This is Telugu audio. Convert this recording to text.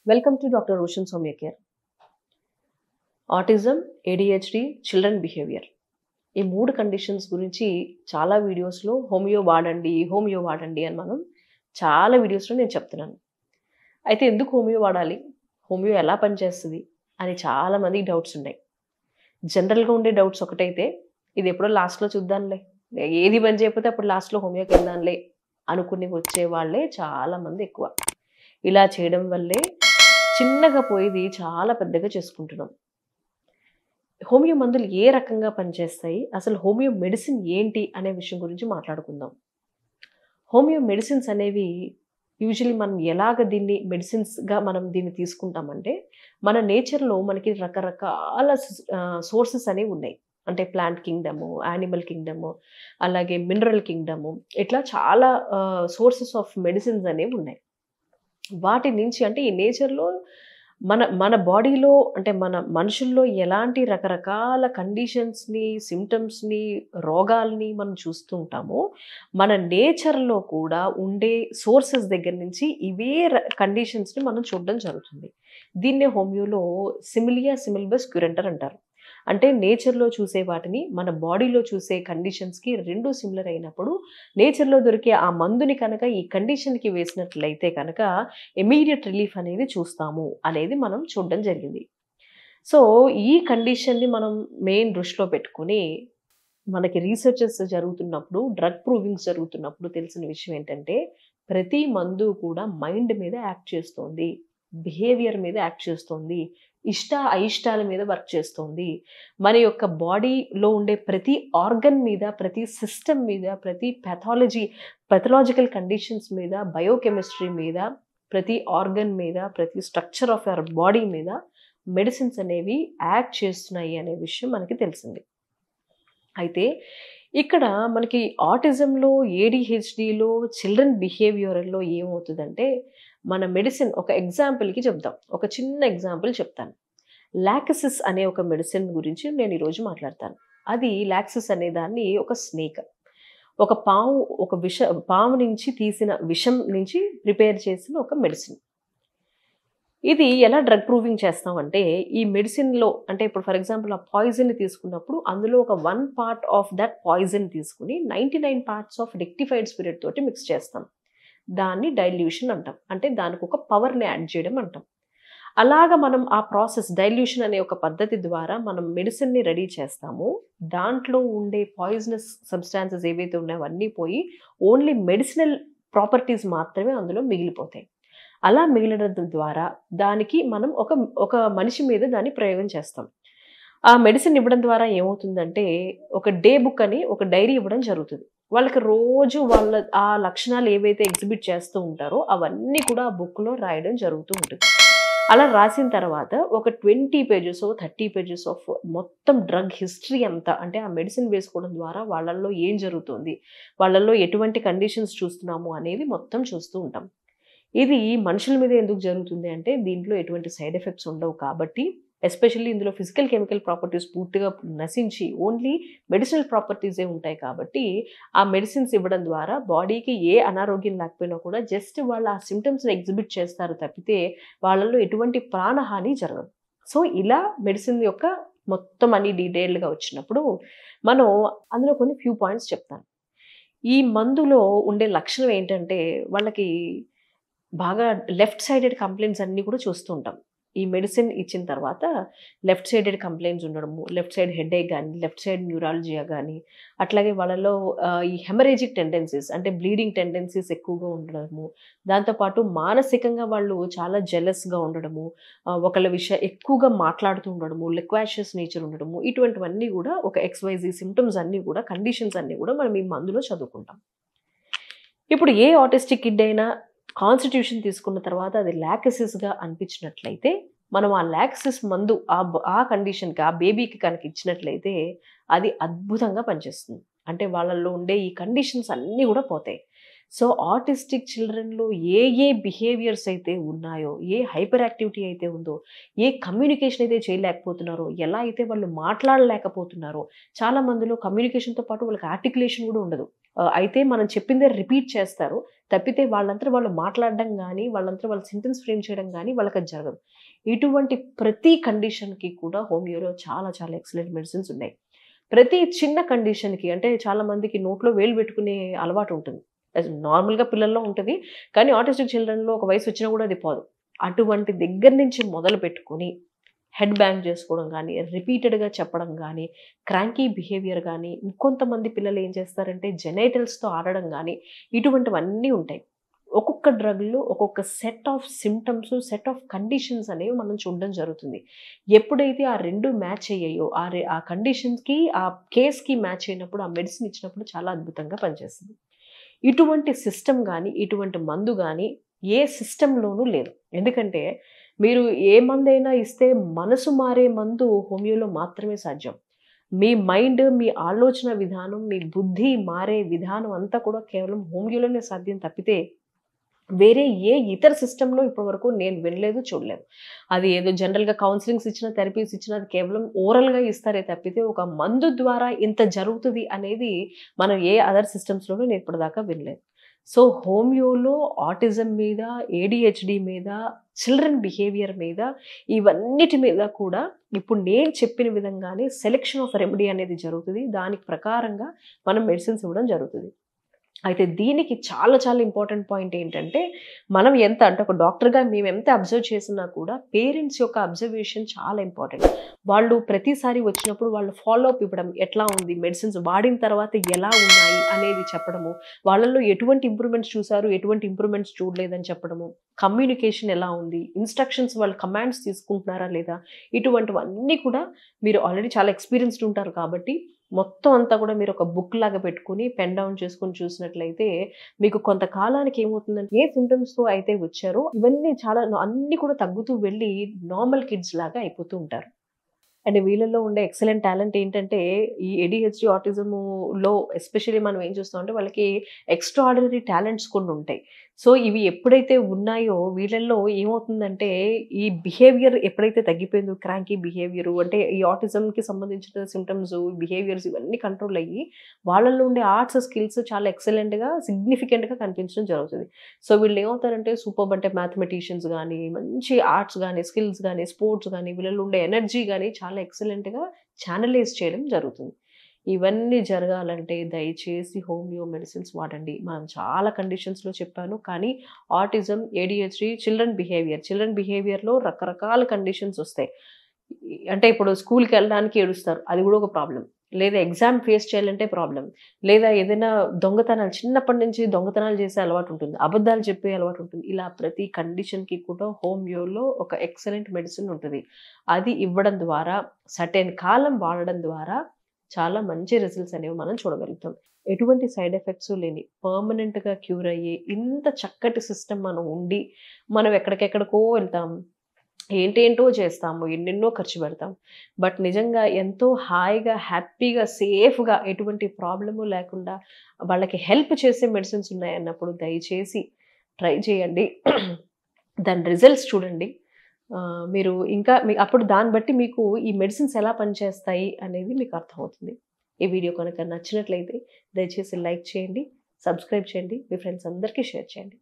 Welcome to Dr. Roshan Somya Care. Autism, ADHD, children behaviour ఈ 3 కండిషన్స్ గురించి చాలా వీడియోస్‌లో హోమియో వాడండి అని మనం చాలా వీడియోస్‌లో నేను చెప్తున్నాను. అయితే ఎందుకు హోమియో వాడాలి? హోమియో ఎలా పనిచేస్తది? అని చాలా మందికి డౌట్స్ ఉన్నాయి. జనరల్‌గా ఉండే డౌట్స్ ఒకటైతే ఇది ఎప్పుడో లాస్ట్‌లో చూద్దాంలే. ఏది పని చేయకపోతే అప్పుడు లాస్ట్‌లో హోమియోకెళ్దాంలే అనుకుని వచ్చేవాళ్ళే చాలా మంది ఎక్కువ. ఇలా చేయడం వల్లే చిన్నగా పోయేది చాలా పెద్దగా చేసుకుంటున్నాం. హోమియో మందులు ఏ రకంగా పనిచేస్తాయి? అసలు హోమియో మెడిసిన్ ఏంటి? అనే విషయం గురించి మాట్లాడుకుందాం. హోమియో మెడిసిన్స్ అనేవి యూజువల్లీ మనం ఎలాగ దీన్ని మెడిసిన్స్‌గా మనం దీన్ని తీసుకుంటామంటే, మన నేచర్‌లో మనకి రకరకాల సోర్సెస్ అనేవి ఉన్నాయి. అంటే ప్లాంట్ కింగ్డము, యానిమల్ కింగ్డము, అలాగే మినరల్ కింగ్డము ఇట్లా చాలా సోర్సెస్ ఆఫ్ మెడిసిన్స్ అనేవి ఉన్నాయి. వాటి నుంచి అంటే ఈ నేచర్‌లో మన మన బాడీలో అంటే మన మనుషుల్లో ఎలాంటి రకరకాల కండిషన్స్‌ని, సింప్టమ్స్‌ని, రోగాల్ని మనం చూస్తూ ఉంటామో, మన నేచర్‌లో కూడా ఉండే సోర్సెస్ దగ్గర నుంచి ఇవే కండిషన్స్‌ని మనం చూడడం జరుగుతుంది. దీన్నే హోమియోలో సిమిలియా సిమిల్బస్ క్యురెంటర్ అంటారు. అంటే నేచర్‌లో చూసే వాటిని మన బాడీలో చూసే కండిషన్స్‌కి 2 సిమిలర్ అయినప్పుడు నేచర్‌లో దొరికే ఆ మందుని కనుక ఈ కండిషన్‌కి వేసినట్లయితే కనుక ఇమ్మీడియేట్ రిలీఫ్ అనేది చూస్తాము అనేది మనం చూడడం జరిగింది. సో, ఈ కండిషన్‌ని మనం మెయిన్ దృష్టిలో పెట్టుకొని మనకి రీసెర్చెస్ జరుగుతున్నప్పుడు, డ్రగ్ ప్రూవింగ్స్ జరుగుతున్నప్పుడు తెలిసిన విషయం ఏంటంటే, ప్రతి మందు కూడా మైండ్ మీద యాక్ట్ చేస్తోంది. బిహేవియర్ మీద యాక్ట్ చేస్తోంది. అయిష్టాల మీద వర్క్ చేస్తోంది. మన యొక్క బాడీలో ఉండే ప్రతి ఆర్గన్ మీద, ప్రతి సిస్టమ్ మీద, ప్రతి పెథలాజికల్ కండిషన్స్ మీద, బయోకెమిస్ట్రీ మీద, ప్రతి ఆర్గన్ మీద, ప్రతి స్ట్రక్చర్ ఆఫ్ యువర్ బాడీ మీద మెడిసిన్స్ అనేవి యాక్ట్ చేస్తున్నాయి అనే విషయం మనకి తెలిసింది. అయితే ఇక్కడ మనకి ఆటిజంలో, ADHDలో, చిల్డ్రన్ బిహేవియరల్‌లో ఏమవుతదంటే, మన మెడిసిన్ ఒక ఎగ్జాంపుల్‌కి చెప్దాం. ఒక చిన్న ఎగ్జాంపుల్ చెప్తాను. లాక్సిస్ అనే ఒక మెడిసిన్ గురించి నేను ఈరోజు మాట్లాడతాను. అది లాక్సిస్ అనే దాన్ని ఒక స్నేక్. ఒక పాము నుంచి తీసిన విషం నుంచి ప్రిపేర్ చేసిన ఒక మెడిసిన్. ఇది ఎలా డ్రగ్ ప్రూవింగ్ చేస్తామంటే, ఈ మెడిసిన్‌లో అంటే ఇప్పుడు ఫర్ ఎగ్జాంపుల్ ఆ పాయిజన్‌ని తీసుకున్నప్పుడు అందులో ఒక 1 పార్ట్ ఆఫ్ దట్ పాయిజన్ తీసుకొని 99 పార్ట్స్ ఆఫ్ రెక్టిఫైడ్ స్పిరిట్ తోటి మిక్స్ చేస్తాం. దాన్ని డైల్యూషన్ అంటాం. అంటే దానికొక పవర్‌ని యాడ్ చేయడం అంటాం. అలాగా మనం ఆ ప్రాసెస్ డైల్యూషన్ అనే ఒక పద్ధతి ద్వారా మనం మెడిసిన్‌ని రెడీ చేస్తాము. దాంట్లో ఉండే పాయిజనస్ సబ్‌స్టాన్సెస్ ఏవైతే ఉన్నాయో అవన్నీ పోయి ఓన్లీ మెడిసినల్ ప్రాపర్టీస్ మాత్రమే అందులో మిగిలిపోతాయి. అలా మిగలడం ద్వారా దానికి మనం ఒక మనిషి మీద దాన్ని ప్రయోగం చేస్తాం. ఆ మెడిసిన్ ఇవ్వడం ద్వారా ఏమవుతుందంటే, ఒక డే బుక్ అని ఒక డైరీ ఇవ్వడం జరుగుతది. వాళ్ళకి రోజు వాళ్ళ ఆ లక్షణాలు ఏవైతే ఎగ్జిబిట్ చేస్తూ ఉంటారో అవన్నీ కూడా ఆ బుక్‌లో రాయడం జరుగుతూ ఉంటుంది. అలా రాసిన తర్వాత ఒక 20 పేజెసో, 30 పేజెస్ ఆఫ్ మొత్తం డ్రగ్ హిస్టరీ అంతా అంటే ఆ మెడిసిన్ వేసుకోవడం ద్వారా వాళ్ళల్లో ఏం జరుగుతుంది? వాళ్ళల్లో ఎటువంటి కండిషన్స్ చూస్తున్నాము అనేది మొత్తం చూస్తూ ఉంటాం. ఇది మనుషుల మీద ఎందుకు జరుగుతుంది అంటే, దీంట్లో ఎటువంటి సైడ్ ఎఫెక్ట్స్ ఉండవు కాబట్టి, ఎస్పెషల్లీ ఇందులో ఫిజికల్, కెమికల్ ప్రాపర్టీస్ పూర్తిగా నశించి ఓన్లీ మెడిసినల్ ప్రాపర్టీసే ఉంటాయి కాబట్టి, ఆ మెడిసిన్స్ ఇవ్వడం ద్వారా బాడీకి ఏ అనారోగ్యం లేకపోయినా కూడా జస్ట్ వాళ్ళు ఆ సింప్టమ్స్‌ని ఎగ్జిబిట్ చేస్తారు తప్పితే, వాళ్ళలో ఎటువంటి ప్రాణహాని జరగదు. సో, ఇలా మెడిసిన్ యొక్క మొత్తం అన్ని డీటెయిల్డ్‌గా వచ్చినప్పుడు, మనం అందులో కొన్ని ఫ్యూ పాయింట్స్ చెప్తాను. ఈ మందులో ఉండే లక్షణం ఏంటంటే, వాళ్ళకి బాగా లెఫ్ట్ సైడెడ్ కంప్లెయింట్స్ అన్నీ కూడా చూస్తూ ఉంటాం. ఈ మెడిసిన్ ఇచ్చిన తర్వాత లెఫ్ట్ సైడెడ్ కంప్లెయింట్స్ ఉండడము, లెఫ్ట్ సైడ్ హెడేక్ గాని, లెఫ్ట్ సైడ్ న్యూరాలజియా గాని, అట్లాగే వాళ్ళలో ఈ హెమరేజిక్ టెండెన్సీస్ అంటే బ్లీడింగ్ టెండెన్సీస్ ఎక్కువగా ఉండడము, దాంతో పాటు మానసికంగా వాళ్ళు చాలా జెలస్‌గా ఉండడము, ఒకళ్ళ ఎక్కువగా మాట్లాడుతూ ఉండడము, లిక్వాషియస్ నేచర్ ఉండడము, ఇటువంటివన్నీ కూడా ఒక XYZ సింప్టమ్స్ అన్నీ కూడా కండిషన్స్ అన్నీ కూడా మనం ఈ మందులో చదువుకుంటాం. ఇప్పుడు ఏ ఆటిస్టిక్ కిడ్ అయినా కాన్స్టిట్యూషన్ తీసుకున్న తర్వాత అది లాక్సిస్‌గా అనిపించినట్లయితే, మనం ఆ లాక్సిస్ మందు ఆ కండిషన్‌కి ఆ బేబీకి కనుక ఇచ్చినట్లయితే, అది అద్భుతంగా పనిచేస్తుంది. అంటే వాళ్ళలో ఉండే ఈ కండిషన్స్ అన్నీ కూడా పోతాయి. సో, ఆటిస్టిక్ చిల్డ్రన్‌లో ఏ బిహేవియర్స్ అయితే ఉన్నాయో, ఏ హైపర్ యాక్టివిటీ అయితే ఉందో, ఏ కమ్యూనికేషన్ అయితే చేయలేకపోతున్నారో, ఎలా అయితే వాళ్ళు మాట్లాడలేకపోతున్నారో, చాలా మందిలో కమ్యూనికేషన్‌తో పాటు వాళ్ళకి ఆర్టిక్యులేషన్ కూడా ఉండదు. అయితే మనం చెప్పిందే రిపీట్ చేస్తారు. తప్పితే వాళ్ళంతట వాళ్ళు మాట్లాడడం గానీ, వాళ్ళంతట వాళ్ళు సెంటెన్స్ ఫ్రేమ్ చేయడం గానీ వాళ్ళకది జరగదు. ఇటువంటి ప్రతి కండిషన్‌కి కూడా హోమియోలో చాలా చాలా ఎక్సలెంట్ మెడిసిన్స్ ఉన్నాయి. ప్రతి చిన్న కండిషన్‌కి అంటే చాలా మందికి నోట్లో వేలు పెట్టుకునే అలవాటు ఉంటుంది. నార్మల్‌గా పిల్లల్లో ఉంటది. కానీ ఆటిస్టిక్ చిల్డ్రన్‌లో ఒక వయసు వచ్చినా కూడా అది పోదు. అటువంటి దగ్గర నుంచి మొదలుపెట్టుకొని హెడ్ బ్యాంగ్ చేసుకోవడం గానీ, రిపీటెడ్‌గా చెప్పడం గానీ, క్రాంకీ బిహేవియర్ గానీ, ఇంకొంతమంది పిల్లలు ఏం చేస్తారంటే జెనైటల్స్‌తో ఆడడం గానీ, ఇటువంటివన్నీ ఉంటాయి. ఒక్కొక్క డ్రగ్‌లో ఒక్కొక్క set of symptoms, set of conditions అనేవి మనం చూడడం జరుగుతుంది. ఎప్పుడైతే ఆ 2 మ్యాచ్ అయ్యాయో, ఆ కండిషన్స్‌కి, ఆ కేస్‌కి మ్యాచ్ అయినప్పుడు, ఆ మెడిసిన్ ఇచ్చినప్పుడు చాలా అద్భుతంగా పనిచేస్తుంది. ఇటువంటి సిస్టమ్ గానీ, ఇటువంటి మందు గానీ ఏ సిస్టమ్‌లోనూ లేదు. ఎందుకంటే మీరు ఏ మందైనా ఇస్తే మనసు మారే మందు హోమియోలో మాత్రమే సాధ్యం. మీ మైండ్, మీ ఆలోచన విధానం, మీ బుద్ధి మారే విధానం అంతా కూడా కేవలం హోమియోలోనే సాధ్యం తప్పితే వేరే ఏ ఇతర సిస్టమ్‌లో ఇప్పటివరకు నేను వినలేదు, చూడలేదు. అది ఏదో జనరల్‌గా కౌన్సెలింగ్స్ ఇచ్చినా, థెరపీస్ ఇచ్చినా అది కేవలం ఓరల్‌గా ఇస్తారే తప్పితే ఒక మందు ద్వారా ఇంత జరుగుతది అనేది మనం ఏ అదర్ సిస్టమ్స్‌లోనూ నేను ఇప్పటిదాకా వినలేదు. సో, హోమియోలో ఆటిజం మీద, ఏడీహెచ్‌డీ మీద, చిల్డ్రన్ బిహేవియర్ మీద ఇవన్నిటి మీద కూడా ఇప్పుడు నేను చెప్పిన విధంగానే సెలక్షన్ ఆఫ్ రెమెడీ అనేది జరుగుతది. దానికి ప్రకారంగా మనం మెడిసిన్స్ ఇవ్వడం జరుగుతది. అయితే దీనికి చాలా చాలా ఇంపార్టెంట్ పాయింట్ ఏంటంటే, మనం ఎంత అంటే ఒక డాక్టర్‌గా మేమెంత అబ్జర్వ్ చేసినా కూడా పేరెంట్స్ యొక్క అబ్జర్వేషన్ చాలా ఇంపార్టెంట్. వాళ్ళు ప్రతిసారి వచ్చినప్పుడు వాళ్ళు ఫాలో అప్ ఇవ్వడం, ఎట్లా ఉంది మెడిసిన్స్ వాడిన తర్వాత ఎలా ఉన్నాయి అనేది చెప్పడము, వాళ్ళలో ఎటువంటి ఇంప్రూవ్‌మెంట్స్ చూసారు, ఎటువంటి ఇంప్రూవ్‌మెంట్స్ చూడలేదని చెప్పడము, కమ్యూనికేషన్ ఎలా ఉంది, ఇన్‌స్ట్రక్షన్స్ వాళ్ళు కమాండ్స్ తీసుకుంటున్నారా లేదా, ఇటువంటివన్నీ కూడా మీరు ఆల్రెడీ చాలా ఎక్స్‌పీరియన్స్‌డ్ ఉంటారు కాబట్టి మొత్తం అంతా కూడా మీరు ఒక బుక్ లాగా పెట్టుకొని పెన్ డౌన్ చేసుకొని చూసినట్లయితే మీకు కొంతకాలానికి ఏమవుతుందంటే ఏ సింప్టమ్స్‌తో అయితే వచ్చారో ఇవన్నీ చాలా అన్నీ కూడా తగ్గుతూ వెళ్ళి నార్మల్ కిడ్స్ లాగా అయిపోతూ ఉంటారు. అండ్ వీళ్ళలో ఉండే ఎక్సలెంట్ టాలెంట్ ఏంటంటే, ఈ ఏడీహెచ్‌డీ, ఆటిజములో ఎస్పెషల్లీ మనం ఏం చూస్తామంటే, వాళ్ళకి ఎక్స్‌ట్రాఆర్డినరీ టాలెంట్స్ కొన్నుంటాయి. సో, ఇవి ఎప్పుడైతే ఉన్నాయో వీళ్ళల్లో ఏమవుతుందంటే, ఈ బిహేవియర్ ఎప్పుడైతే తగ్గిపోయిందో క్రాంకీ బిహేవియరు అంటే, ఈ ఆటిజంకి సంబంధించిన సింప్టమ్స్, బిహేవియర్స్ ఇవన్నీ కంట్రోల్ అయ్యి, వాళ్ళలో ఉండే ఆర్ట్స్, స్కిల్స్ చాలా ఎక్సలెంట్‌గా, సిగ్నిఫికెంట్‌గా కనిపించడం జరుగుతది. సో, వీళ్ళు ఏమవుతారంటే సూపర్బ్ అంటే మ్యాథమెటీషియన్స్ గానీ, మంచి ఆర్ట్స్ గానీ, స్కిల్స్ గానీ, స్పోర్ట్స్ గానీ, వీళ్ళలో ఉండే ఎనర్జీ గానీ చాలా ఎక్సలెంట్‌గా ఛానలైజ్ చేయడం జరుగుతుంది. ఇవన్నీ జరగాలంటే దయచేసి హోమియో మెడిసిన్స్ వాడండి. మనం చాలా కండిషన్స్‌లో చెప్పాను. కానీ ఆటిజం, ఏడీహెచ్‌డీ, చిల్డ్రన్ బిహేవియర్‌లో రకరకాల కండిషన్స్ ఒస్తాయి. అంటే ఇప్పుడు స్కూల్‌కెళ్ళడానికి ఏడుస్తారు. అది గూడా ఒక ప్రాబ్లమ్. లేదా ఎగ్జామ్ ఫేస్ చేయాలంటే ప్రాబ్లమ్. లేదా ఏదైనా దొంగతనాలు చిన్నప్పటి నుంచి దొంగతనాలు చేసే అలవాటుంటుంది. అబద్ధాలు చెప్పే అలవాటుంటుంది. ఇలా ప్రతి కండిషన్‌కి కూడా హోమియోలో ఒక ఎక్సలెంట్ మెడిసిన్ ఉంటది. అది ఇవ్వడం ద్వారా సర్టెన్ కాలం వాడడం ద్వారా చాలా మంచి రిజల్ట్స్ అనేవి మనం చూడగలుగుతాం. ఎటువంటి సైడ్ ఎఫెక్ట్స్ లేని పర్మనెంట్‌గా క్యూర్ అయ్యే ఇంత చక్కటి సిస్టమ్ మనం ఉండి, మనం ఎక్కడికెక్కడికో వెళ్తాం. ఏంటేంటో చేస్తాము. ఎన్నెన్నో ఖర్చు పెడతాం. బట్ నిజంగా ఎంతో హాయిగా, హ్యాపీగా, సేఫ్‌గా ఎటువంటి ప్రాబ్లము లేకుండా వాళ్ళకి హెల్ప్ చేసే మెడిసిన్స్ ఉన్నాయన్నప్పుడు దయచేసి ట్రై చేయండి. దాని రిజల్ట్స్ చూడండి. మీరు ఇంకా అప్పుడు దాన్ని బట్టి మీకు ఈ మెడిసిన్స్ ఎలా పనిచేస్తాయి అనేది మీకు అర్థమవుతుంది. ఈ వీడియో కనుక నచ్చినట్లయితే దయచేసి లైక్ చేయండి, సబ్స్క్రైబ్ చేయండి, మీ ఫ్రెండ్స్ అందరికీ షేర్ చేయండి.